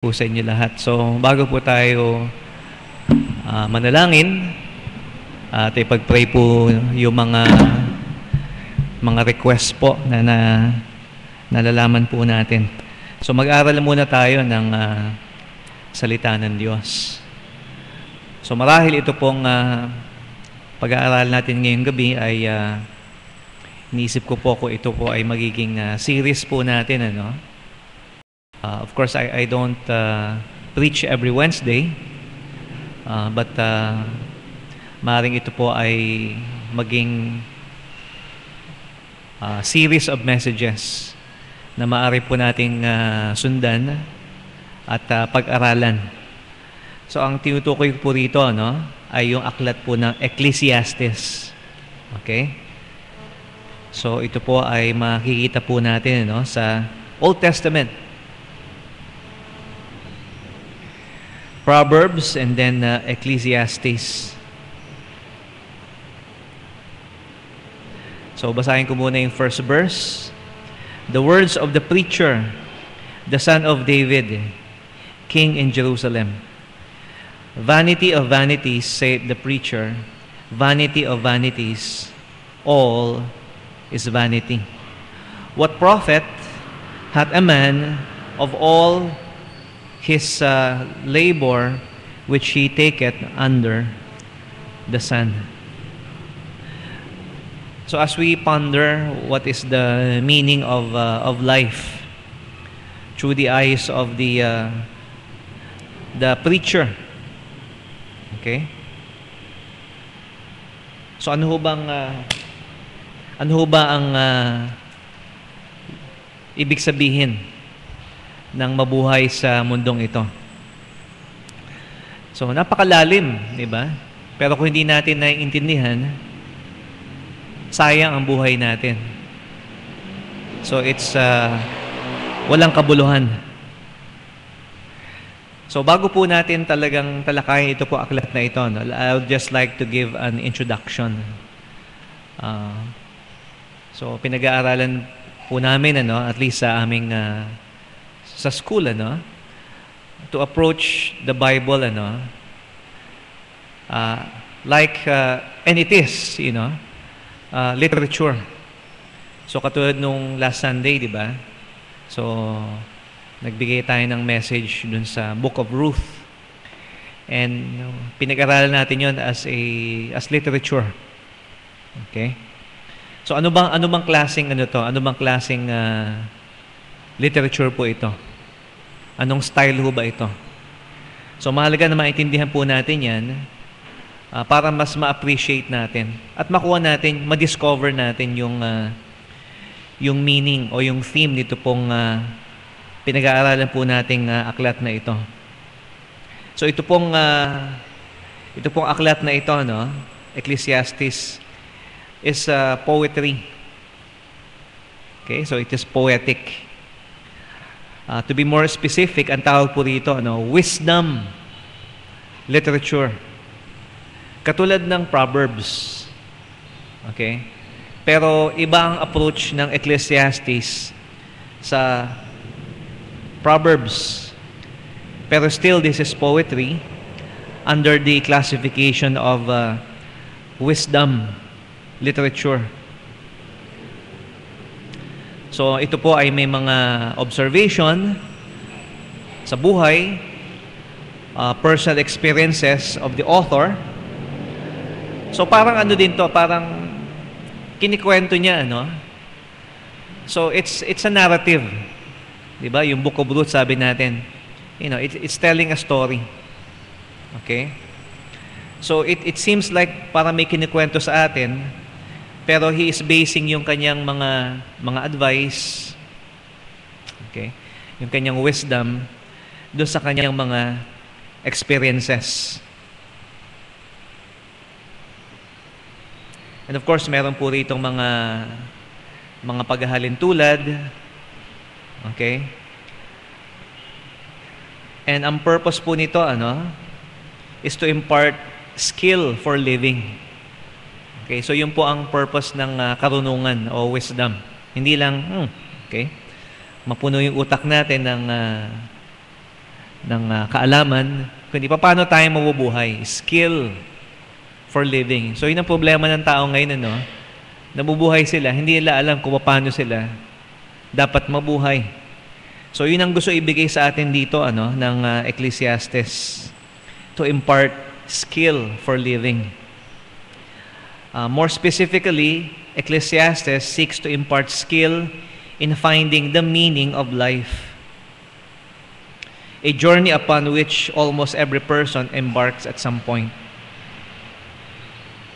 Po sa inyo lahat. So, bago po tayo manalangin at ipag-pray po yung mga request po na nalalaman po natin. So, mag-aral muna tayo ng salita ng Diyos. So, marahil ito pong pag-aaral natin ngayong gabi ay iniisip ko po kung ito po ay magiging series po natin, ano? Of course, I don't preach every Wednesday, but maaaring ito po ay maging series of messages na maaari po nating sundan at pag-aralan. So, ang tinutukoy po rito, no, ay yung aklat po ng Ecclesiastes. Okay? So, ito po ay makikita po natin, no, sa Old Testament. Proverbs and then Ecclesiastes. So, basahin ko muna yung first verse. The words of the preacher, the son of David, king in Jerusalem. Vanity of vanities, said the preacher, vanity of vanities, all is vanity. What profit hath a man of all his labor which he taketh under the sun? So as we ponder what is the meaning of life through the eyes of the preacher, okay? So ano ho ba ang ibig sabihin ng mabuhay sa mundong ito? So, napakalalim, di ba? Pero kung hindi natin naiintindihan, sayang ang buhay natin. So, it's walang kabuluhan. So, bago po natin talagang talakayin ito po aklat na ito, no, I would just like to give an introduction. So, pinag-aaralan po namin, ano, at least sa aming sa school, ano, to approach the Bible, ano, and it is, you know, literature. So, katulad nung last Sunday, di ba? So, nagbigay tayo ng message dun sa Book of Ruth. And pinag-aralan natin yon as literature. Okay? So, ano bang klaseng literature po ito? Anong style ho ba ito? So, mahalaga na maintindihan po natin yan para mas ma-appreciate natin at makuha natin, ma-discover natin yung meaning o yung theme nito pong pinag-aaralan po nating aklat na ito. So, ito pong aklat na ito, no, Ecclesiastes, is poetry. Okay, so it is poetic. To be more specific, ang tawag po rito, ano, wisdom literature. Katulad ng Proverbs. Okay? Pero iba ang approach ng Ecclesiastes sa Proverbs. Pero still, this is poetry under the classification of wisdom literature. So, ito po ay may mga observation sa buhay, personal experiences of the author. So, parang ano din to, parang kinikwento niya, ano? So, it's a narrative. Diba? Yung Book of Ruth, sabi natin, you know, it's telling a story. Okay? So, it seems like parang may kinikwento sa atin, pero he is basing yung kanyang mga advice, okay, yung kanyang wisdom doon sa kanyang mga experiences. And of course, meron po rito mga paghahalin tulad, okay? And ang purpose po nito, ano, is to impart skill for living. Okay, so yun po ang purpose ng karunungan o wisdom. Hindi lang, okay, mapuno yung utak natin ng kaalaman, kundi paano tayo mabubuhay. Skill for living. So, yun ang problema ng tao ngayon, ano? Nabubuhay sila, hindi nila alam kung paano sila dapat mabuhay. So, yun ang gusto ibigay sa atin dito, ano, ng Ecclesiastes, to impart skill for living. More specifically, Ecclesiastes seeks to impart skill in finding the meaning of life. A journey upon which almost every person embarks at some point.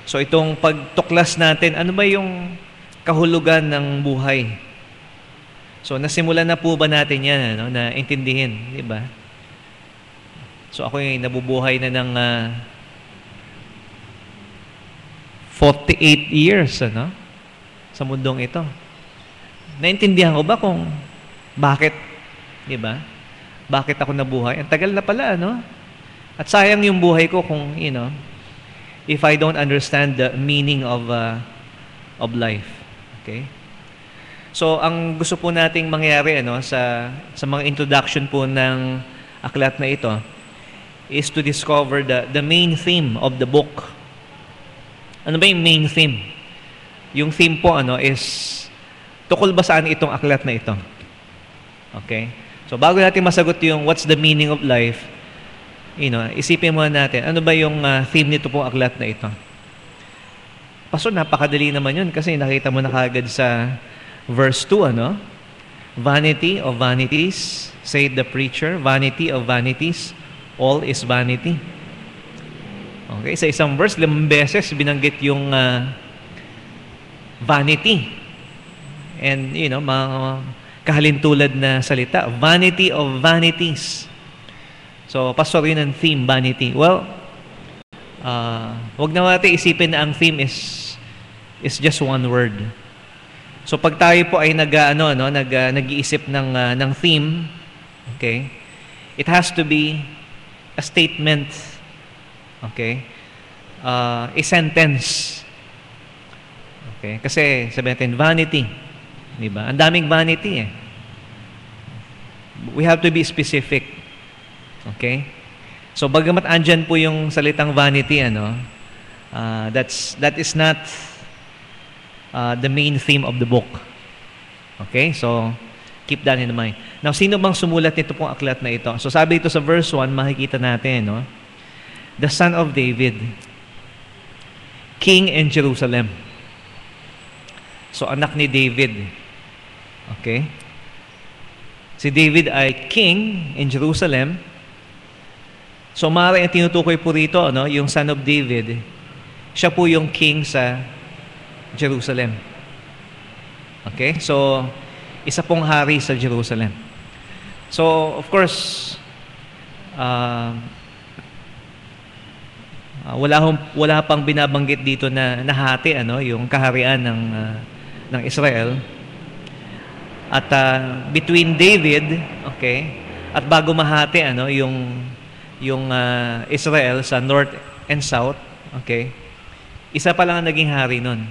So itong pagtuklas natin, ano ba yung kahulugan ng buhay? So nasimulan na po ba natin yan, ano, na intindihin, di ba? So ako yung nabubuhay na ng 48 years, ano, sa mundong ito. Naintindihan ko ba kung bakit, di ba? Bakit ako nabuhay? Ang tagal na pala, ano? At sayang yung buhay ko kung, if I don't understand the meaning of life. Okay? So, ang gusto po nating mangyari, ano, sa mga introduction po ng aklat na ito is to discover the main theme of the book. Ano ba yung main theme? Yung theme po, ano, is tukol ba saan itong aklat na ito? Okay? So, bago natin masagot yung what's the meaning of life, isipin muna natin, ano ba yung theme nito pong aklat na ito? Pastor, napakadali naman yun kasi nakita mo na kagad sa verse 2, ano? Vanity of vanities, said the preacher, vanity of vanities, all is vanity. Okay, sa isang verse, 5 beses binanggit yung vanity. And, mga kahalintulad na salita, vanity of vanities. So, pastor, yun ang theme, vanity. Well, wag na natin isipin na ang theme is just one word. So, pag tayo po ay nag-iisip ng theme, okay, it has to be a statement, okay, a sentence. Okay, kasi sabihin natin, vanity. Diba? Ang daming vanity eh. We have to be specific. Okay? So, bagamat andyan po yung salitang vanity, that is not the main theme of the book. Okay? So, keep that in mind. Now, sino bang sumulat nito pong aklat na ito? So, sabi ito sa verse 1, makikita natin, the son of David, king in Jerusalem. So, anak ni David. Okay? Si David ay king in Jerusalem. So, maaaring ang tinutukoy po rito, yung son of David, siya po yung king sa Jerusalem. Okay? So, isa pong hari sa Jerusalem. So, of course, wala pang binabanggit dito na nahati, yung kaharian ng Israel. At between David, okay, at bago mahati, yung Israel sa north and south, okay, isa pa lang ang naging hari nun.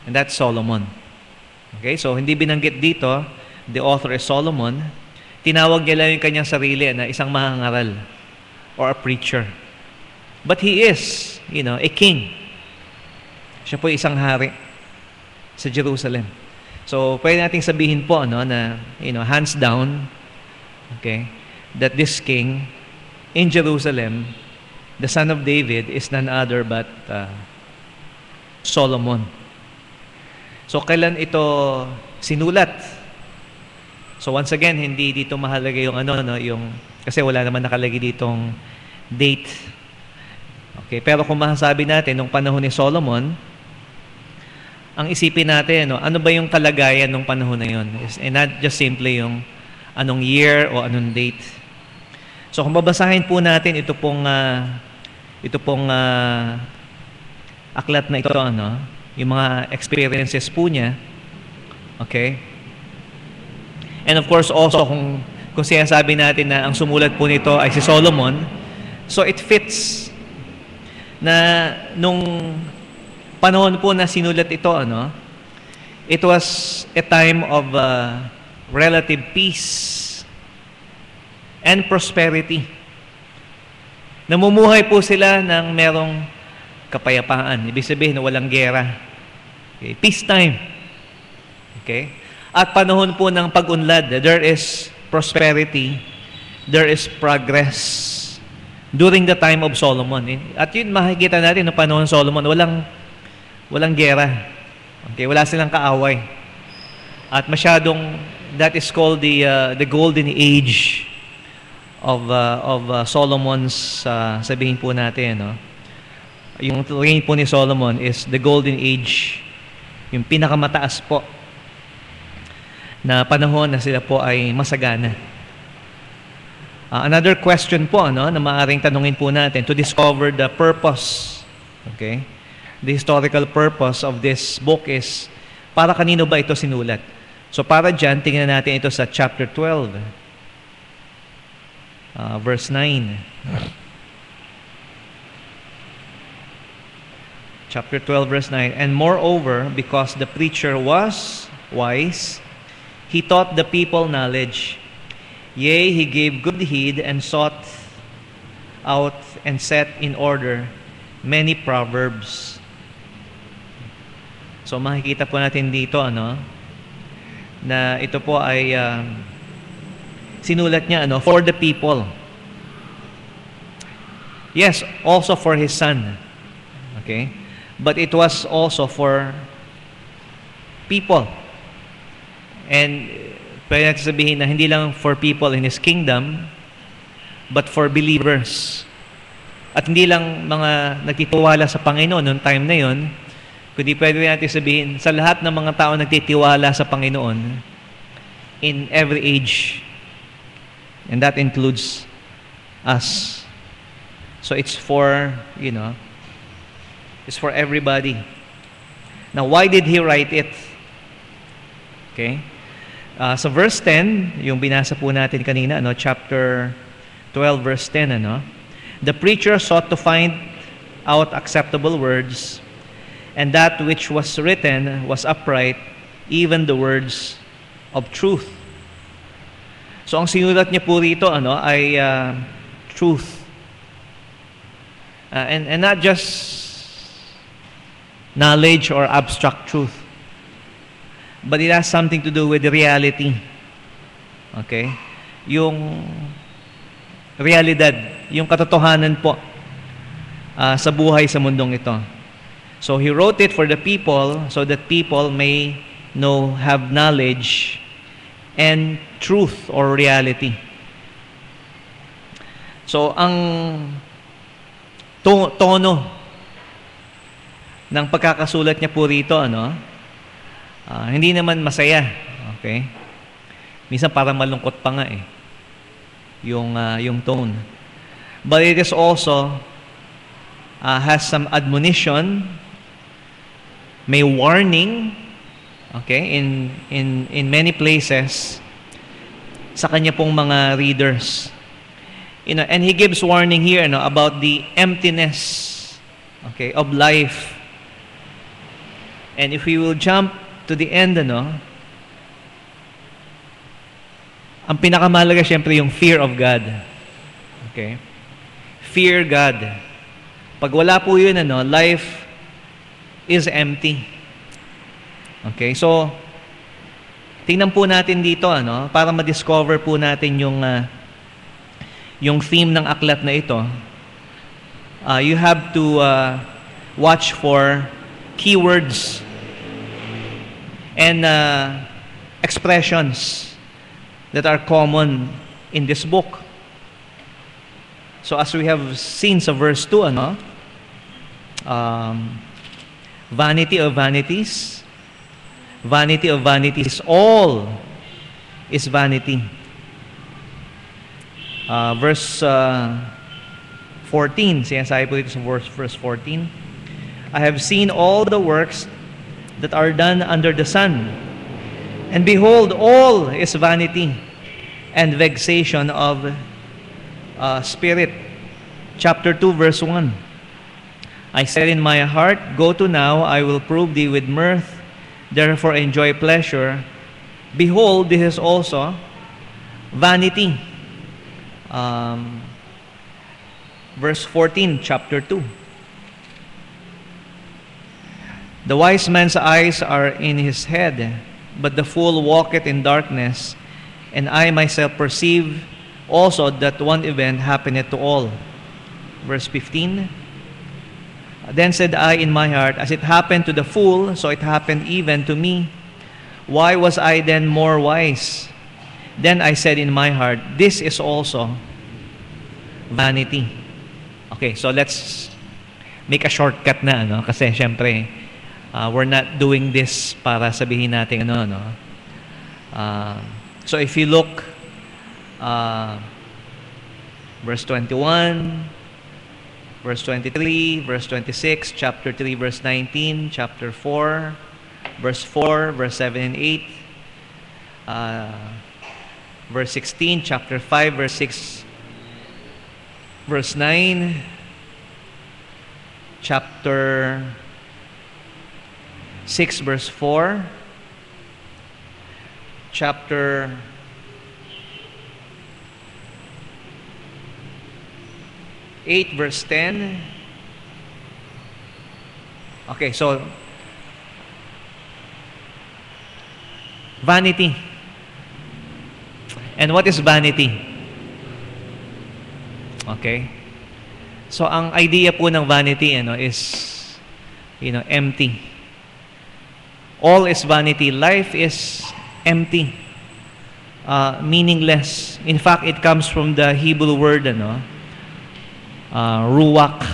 And that's Solomon. Okay, so hindi binanggit dito, the author is Solomon. Tinawag niya lang yung kanyang sarili na isang mahangaral or a preacher. But he is, a king. Siya po isang hari sa Jerusalem. So, pwede nating sabihin po, na, hands down, okay, that this king in Jerusalem, the son of David, is none other but Solomon. So, kailan ito sinulat? So, once again, hindi dito mahalaga yung yung, kasi wala naman nakalagay ditong date. Okay, pero kung masasabi natin, nung panahon ni Solomon, ang isipin natin, ano ba yung kalagayan ng panahon na yun? And not just simply yung anong year o anong date. So kung babasahin po natin ito pong aklat na ito, yung mga experiences po niya, okay? And of course also kung sinasabi natin na ang sumulat po nito ay si Solomon, so it fits na nung panahon po na sinulat ito, it was a time of relative peace. and prosperity. Namumuhay po sila ng merong kapayapaan. Ibig sabihin na walang gera. Okay? Peacetime. Okay? At panahon po ng pag-unlad, there is prosperity, there is progress during the time of Solomon. At yun makikita natin no panahon ng Solomon, walang gera. Okay, wala silang kaaway. At masyadong that is called the golden age of Solomon's sabihin po natin, no. Yung reign po ni Solomon is the golden age, yung pinakamataas po na panahon na sila po ay masagana. Another question po na maaaring tanungin po natin to discover the purpose, okay? The historical purpose of this book is, para kanino ba ito sinulat? So para dyan, tingnan natin ito sa chapter 12, verse 9. Chapter 12, verse 9. And moreover, because the preacher was wise, he taught the people knowledge. Yea, he gave good heed and sought out and set in order many proverbs. So makikita po natin dito na ito po ay sinulat niya for the people. Yes, also for his son. Okay? But it was also for people. And pwede natin sabihin na hindi lang for people in his kingdom, but for believers. At hindi lang mga nagtitiwala sa Panginoon noong time na yon, kundi pwede natin sabihin sa lahat ng mga tao nagtitiwala sa Panginoon in every age. And that includes us. So it's for, it's for everybody. Now, why did he write it? Okay? Sa verse 10, yung binasa po natin kanina, chapter 12, verse 10, the preacher sought to find out acceptable words, and that which was written was upright, even the words of truth. So ang sinulat niya po rito ay truth. And not just knowledge or abstract truth, but it has something to do with reality. Okay? Yung realidad, yung katotohanan po sa buhay sa mundong ito. So he wrote it for the people so that people may have knowledge and truth or reality. So ang tono ng pagkakasulat niya po rito hindi naman masaya. Okay? Minsan parang malungkot pa nga yung tone. But it is also has some admonition, may warning, okay, in many places sa kanya pong mga readers. And he gives warning here about the emptiness, okay, of life. And if we will jump to the end, ang pinakamahalaga siyempre yung fear of God. Okay? Fear God. Pag wala po yun, life is empty. Okay? So, tingnan po natin dito, para ma-discover po natin yung theme ng aklat na ito. You have to watch for keywords and expressions that are common in this book. So as we have seen sa verse 2, vanity of vanities, all is vanity. Verse 14, sinasabi po ito sa verse 14, I have seen all the works that are done under the sun, and behold, all is vanity and vexation of spirit. Chapter 2, verse 1. I said in my heart, go to now, I will prove thee with mirth, therefore enjoy pleasure. Behold, this is also vanity Um, verse 14, chapter 2. The wise man's eyes are in his head, but the fool walketh in darkness. And I myself perceive also that one event happeneth to all. Verse 15. Then said I in my heart, as it happened to the fool, so it happened even to me. Why was I then more wise? Then I said in my heart, this is also vanity. Okay, so let's make a shortcut na, ano? Kasi syempre, we're not doing this para sabihin natin ano, no? So if you look, verse 21, verse 23, verse 26, chapter 3, verse 19, chapter 4, verse 4, verse 7 and 8, verse 16, chapter 5, verse 6, verse 9, chapter 6, verse 4, chapter 8, verse 10. Okay, so vanity. And what is vanity? Okay? So ang idea po ng vanity is empty. All is vanity. Life is empty. Meaningless. In fact, it comes from the Hebrew word ruach,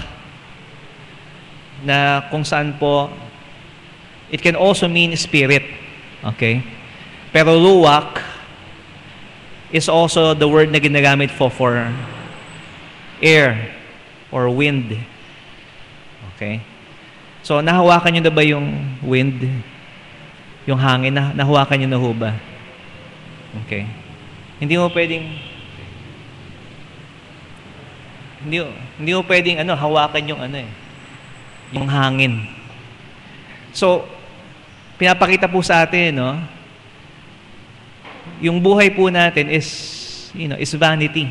na kung saan po it can also mean spirit. Okay? Pero ruach is also the word na ginagamit for air or wind. Okay? So, nahawakan nyo na ba yung wind? Yung hangin, nahawakan nyo na ho ba? Okay? Hindi mo pwedeng hawakan yung yung hangin. So, pinapakita po sa atin, yung buhay po natin is vanity.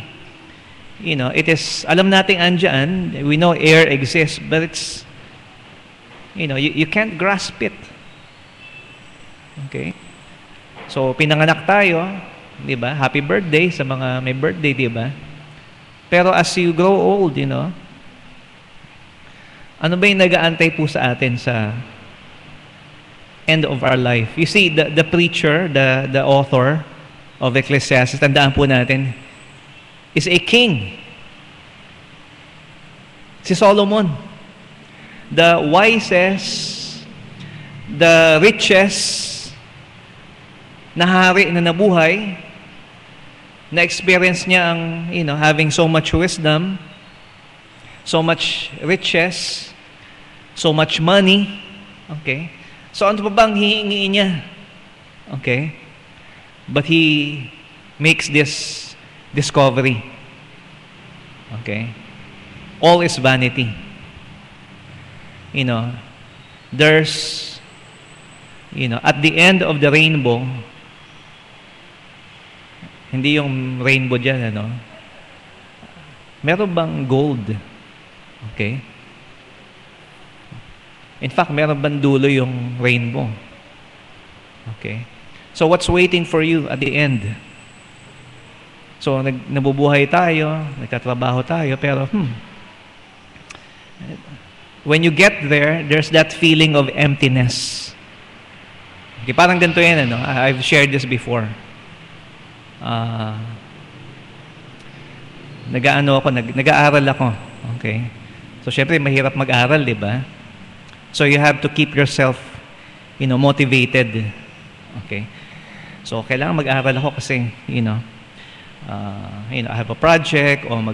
It is, alam nating andyan, we know air exists, but it's, you can't grasp it. Okay? So, pinanganak tayo, di ba? Happy birthday sa mga may birthday, di ba? Pero as you grow old, ano ba yung nag-aantay po sa atin sa end of our life? You see, the preacher, the author of Ecclesiastes, tandaan po natin, is a king. Si Solomon. The wisest, the richest na hari na nabuhay, na-experience niya ang, having so much wisdom, so much riches, so much money. Okay? So, ano pa bang hihingi niya? Okay? But he makes this discovery. Okay? All is vanity. There's, at the end of the rainbow, hindi yung rainbow dyan, meron bang gold? Okay? In fact, meron bang dulo yung rainbow? Okay? So, what's waiting for you at the end? So, nabubuhay tayo, nagkatrabaho tayo, pero, when you get there, there's that feeling of emptiness. Okay, parang ganito yan, I've shared this before. Nag-aaral ako. Okay? So, syempre, mahirap mag-aral, di ba? So, you have to keep yourself, motivated. Okay? So, kailangan mag-aaral ako kasi, I have a project or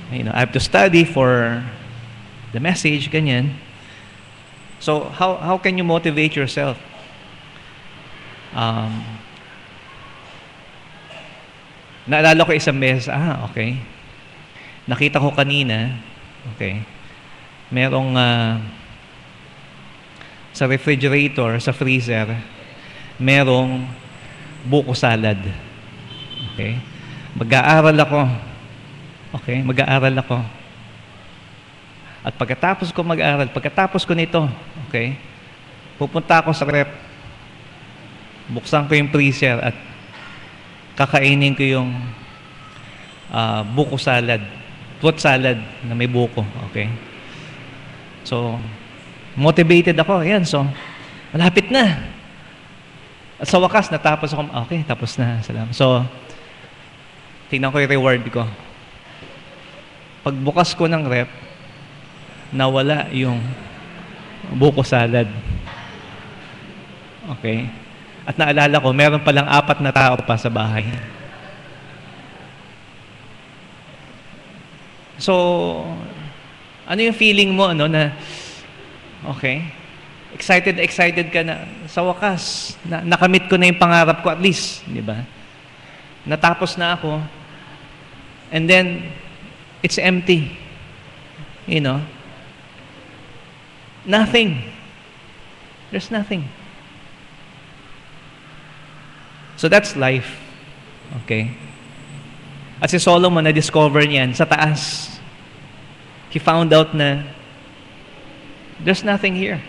I have to study for the message, ganyan. So, how can you motivate yourself? Naalala ko isang beses, okay. Nakita ko kanina, okay, merong sa refrigerator, sa freezer, merong buko salad. Okay? Mag-aaral ako. Okay, mag-aaral ako. At pagkatapos ko mag-aaral, pagkatapos ko nito, okay, pupunta ako sa rep, buksan ko yung freezer at kakainin ko yung buko salad, fruit salad na may buko, okay? So, motivated ako, yan, so, malapit na. At sa wakas, natapos ako, okay, tapos na, salamat. So, tingnan ko yung reward ko. Pagbukas ko ng rep, nawala yung buko salad. Okay? At naalala ko, meron palang 4 na tao pa sa bahay. So, ano yung feeling mo, ano, na, okay, excited ka na, sa wakas, nakamit ko na yung pangarap ko at least, di ba? Natapos na ako, and then, it's empty. You know? Nothing. There's nothing. So that's life. Okay? At si Solomon, na-discover niyan sa taas. He found out na there's nothing here.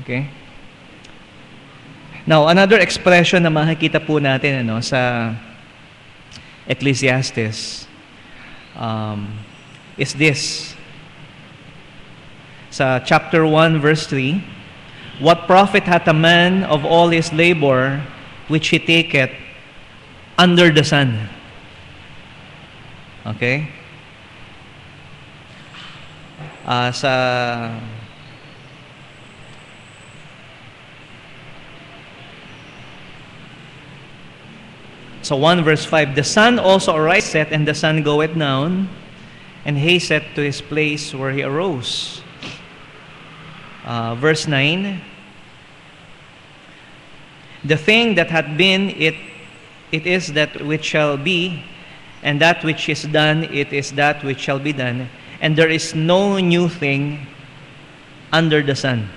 Okay? Now, another expression na makikita po natin sa Ecclesiastes is this. Sa chapter 1, verse 3, "What profit hath a man of all his labor which he taketh under the sun?" Okay? So 1 verse 5, "The sun also ariseth, and the sun goeth down, and hasteth to his place where he arose." Verse 9, "The thing that hath been, it is that which shall be, and that which is done, it is that which shall be done, and there is no new thing under the sun."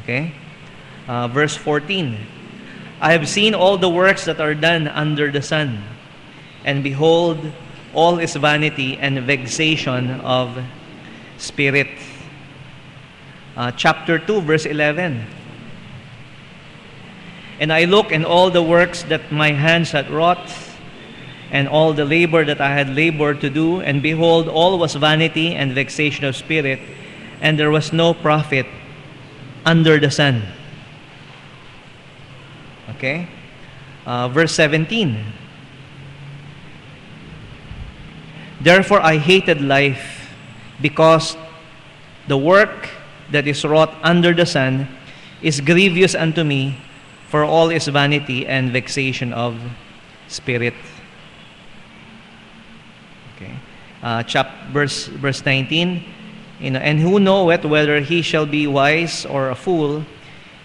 Okay? Verse 14, "I have seen all the works that are done under the sun, and behold, all is vanity and vexation of spirit." Chapter 2, verse 11, "And I look in all the works that my hands had wrought, and all the labor that I had labored to do, and behold, all was vanity and vexation of spirit, and there was no profit under the sun." Okay? Verse 17, "Therefore I hated life, because the work that is wrought under the sun is grievous unto me, for all is vanity and vexation of spirit." Okay. Verse 19, "And who knoweth whether he shall be wise or a fool?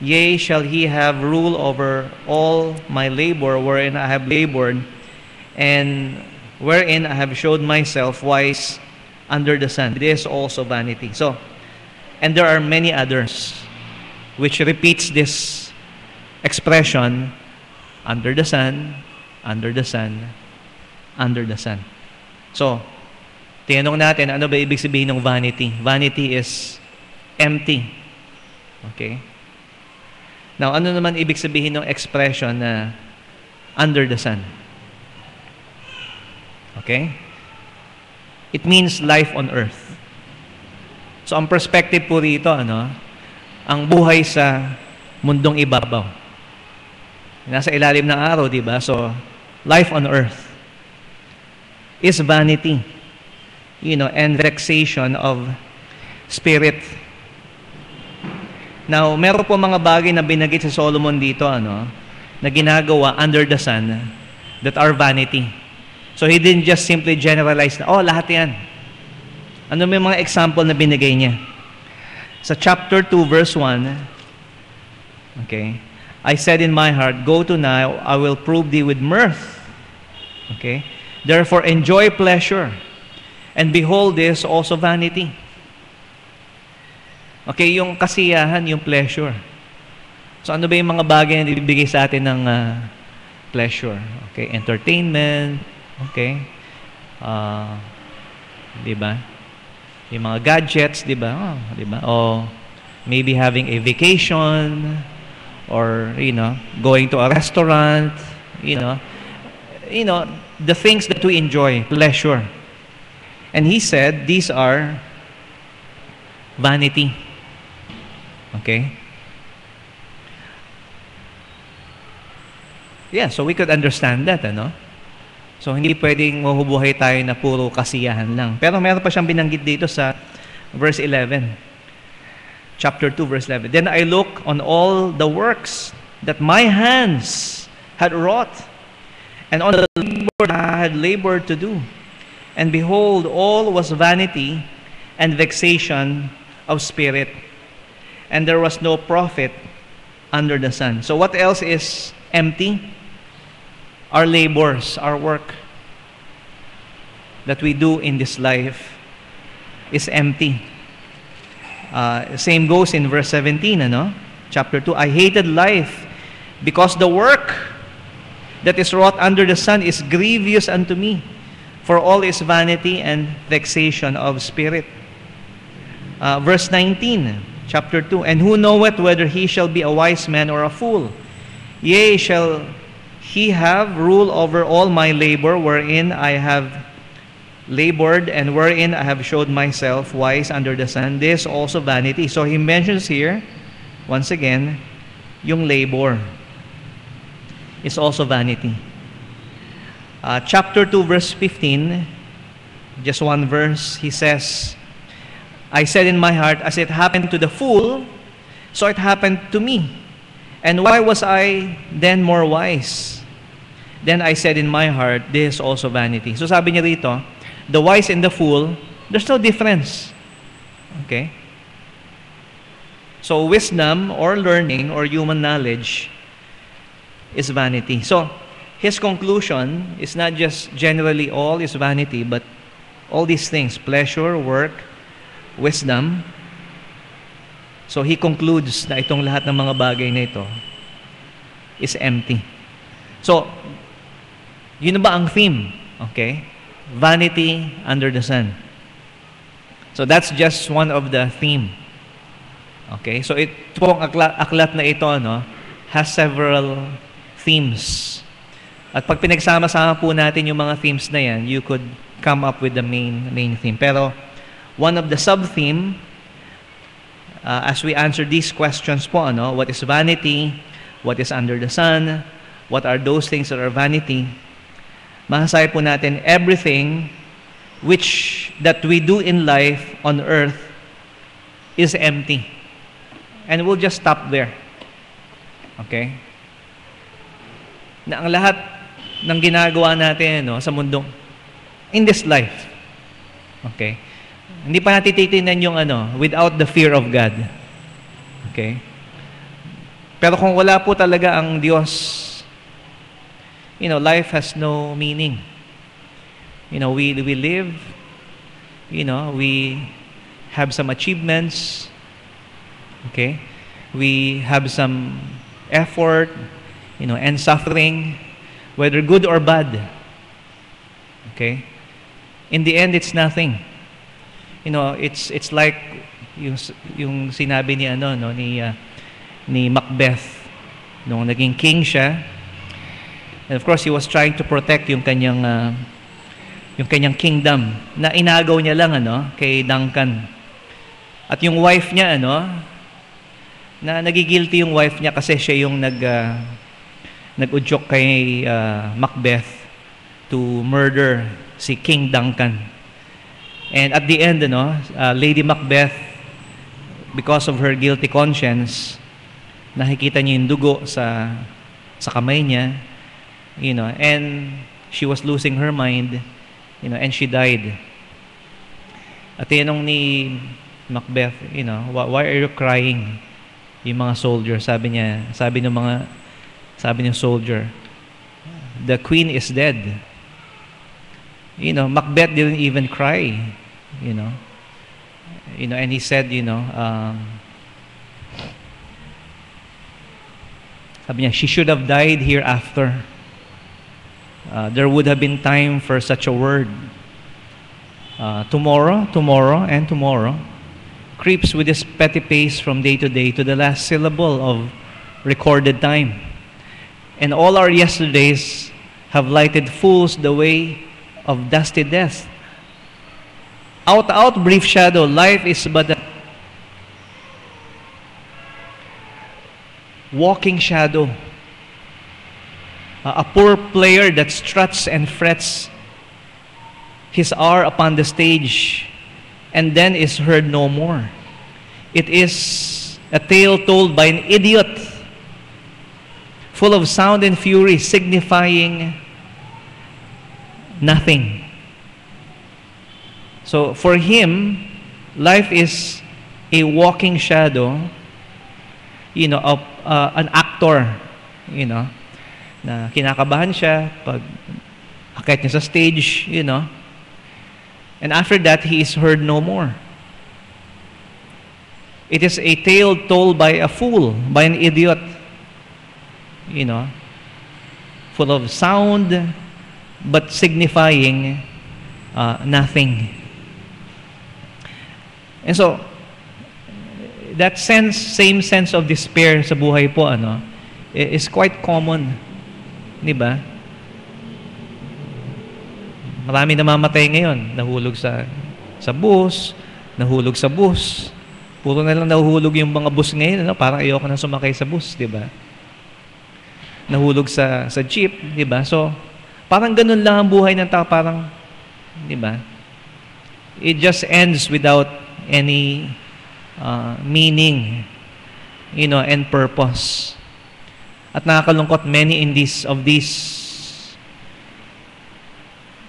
Yea, shall he have rule over all my labor wherein I have labored, and wherein I have showed myself wise under the sun. It is also vanity." So, and there are many others which repeats this expression, under the sun, under the sun, under the sun. So, tinanong natin, ano ba ibig sabihin ng vanity? Vanity is empty. Okay? Now, ano naman ibig sabihin ng expression na under the sun? Okay? It means life on earth. So, ang perspective po rito, ang buhay sa mundong ibabaw. Nasa ilalim ng araw, di ba? So, life on earth is vanity, and vexation of spirit. Now, meron po mga bagay na binagit si Solomon dito, na ginagawa under the sun that are vanity. So, he didn't just simply generalize na, lahat yan. Ano may mga example na binigay niya? Sa chapter 2, verse 1, okay, "I said in my heart, go to now, I will prove thee with mirth. Okay? Therefore, enjoy pleasure, and behold this also vanity." Okay, yung kasiyahan, yung pleasure. So, ano ba yung mga bagay na ibibigay sa atin pleasure. Okay, entertainment, okay? Di ba? Yung mga gadgets, di ba? Oh, di ba? O maybe having a vacation, or going to a restaurant, the things that we enjoy, pleasure. And he said these are vanity. Okay? Yeah, so we could understand that, ano? So hindi pwedeng mahubuhay tayo na puro kasiyahan lang. Pero meron pa siyang binanggit dito sa verse 11. Chapter 2, verse 11. Then I look on all the works that my hands had wrought, and on the labor I had labored to do. And behold, all was vanity and vexation of spirit, and there was no profit under the sun. So what else is empty? Our labors, our work that we do in this life is empty. Same goes in verse 17, chapter 2. I hated life because the work that is wrought under the sun is grievous unto me, for all is vanity and vexation of spirit. Verse 19, chapter 2. And who knoweth whether he shall be a wise man or a fool? Yea, shall he have rule over all my labor, wherein I have labored, and wherein I have showed myself wise under the sun? This also vanity. So he mentions here, once again, yung labor is also vanity. Chapter 2, verse 15, just one verse, he says, I said in my heart, as it happened to the fool, so it happened to me. And why was I then more wise? Then I said in my heart, this is also vanity. So sabi niya rito, the wise and the fool, there's no difference. Okay? So wisdom or learning or human knowledge is vanity. So his conclusion is not just generally all is vanity, but all these things, pleasure, work, wisdom. So he concludes na itong lahat ng mga bagay na ito is empty. So, yun ba ang theme? Okay? Vanity under the sun. So that's just one of the theme. Okay? So ito pong aklat na ito, has several themes. At pag pinagsama-sama po natin yung mga themes na yan, you could come up with the main theme. Pero one of the sub-theme, as we answer these questions po, what is vanity? What is under the sun? What are those things that are vanity? Masasabi po natin, everything which that we do in life on earth is empty. And we'll just stop there. Okay? Na ang lahat ng ginagawa natin sa mundong, in this life, okay? Hindi pa natin titingnan yung without the fear of God. Okay? Pero kung wala po talaga ang Diyos, life has no meaning. We live, we have some achievements, okay? We have some effort, and suffering, whether good or bad. Okay? In the end, it's nothing. It's like yung sinabi ni ni Macbeth nung naging king siya. And of course, he was trying to protect yung kanyang kingdom na inagaw niya lang kay Duncan. At yung wife niya na nagigilty yung wife niya kasi siya yung nag-udyok kay Macbeth to murder si King Duncan. And at the end, Lady Macbeth, because of her guilty conscience, nakikita niya yung dugo sa kamay niya, and she was losing her mind, and she died. At tinanong ni Macbeth, why are you crying? Yung mga soldier, sabi ng soldier, the queen is dead. Macbeth didn't even cry, and he said, sabi niya, she should have died hereafter. there would have been time for such a word. Tomorrow, tomorrow, and tomorrow creeps with this petty pace from day to day to the last syllable of recorded time. And all our yesterdays have lighted fools the way of dusty death. Out, brief shadow, life is but a walking shadow. A poor player that struts and frets his hour upon the stage and then is heard no more. It is a tale told by an idiot, full of sound and fury, signifying nothing. So for him, life is a walking shadow, of an actor, na kinakabahan siya pag akit niya sa stage, and after that, he is heard no more. It is a tale told by a fool, by an idiot, full of sound, but signifying nothing. And so, that same sense of despair sa buhay po, is quite common. Di ba? Marami namamatay ngayon. Nahulog sa bus, nahulog sa bus. Puro na lang nahuhulog yung mga bus ngayon. Parang ayoko na sumakay sa bus, di ba? Nahulog sa jeep, di ba? So, parang ganun lang ang buhay ng tao. Parang, di ba? It just ends without any meaning, and purpose. At nakakalungkot, many of these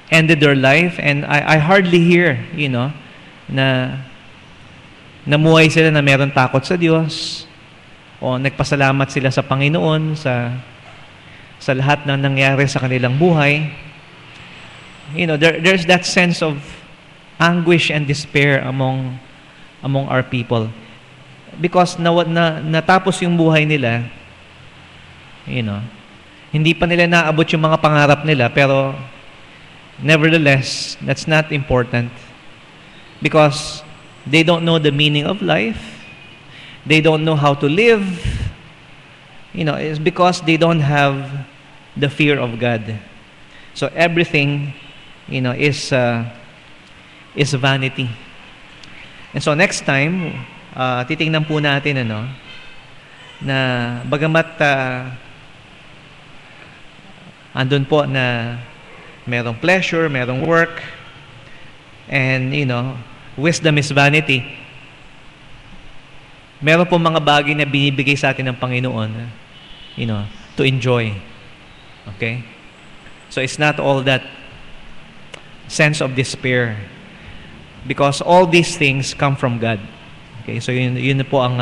ended their life, and I hardly hear, na namuhay sila na meron takot sa Diyos, o nagpasalamat sila sa Panginoon sa lahat ng nangyari sa kanilang buhay. There's that sense of anguish and despair among our people. Because natapos yung buhay nila, hindi pa nila naabot yung mga pangarap nila, pero nevertheless, that's not important because they don't know the meaning of life. They don't know how to live. It's because they don't have the fear of God. So everything, is vanity. And so next time, titingnan po natin, na bagamat andun po na merong pleasure, merong work, and, wisdom is vanity. Meron po mga bagay na binibigay sa atin ng Panginoon, to enjoy. Okay? So it's not all that sense of despair because all these things come from God. Okay? So yun po ang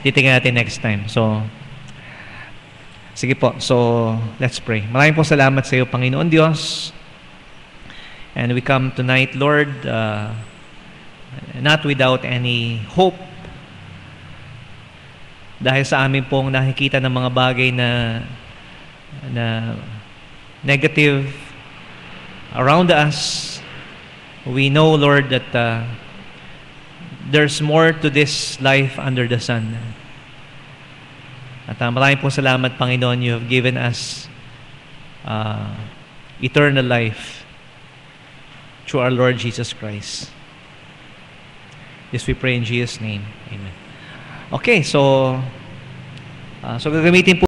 titingnan natin next time. So, sige po. So, let's pray. Maraming po salamat sa iyo, Panginoon Diyos. And we come tonight, Lord, not without any hope. Dahil sa amin pong nakikita ng mga bagay na negative around us, we know, Lord, that there's more to this life under the sun. At maraming po salamat, Panginoon, you have given us eternal life through our Lord Jesus Christ. This we pray in Jesus' name. Amen. Okay, so gagamitin po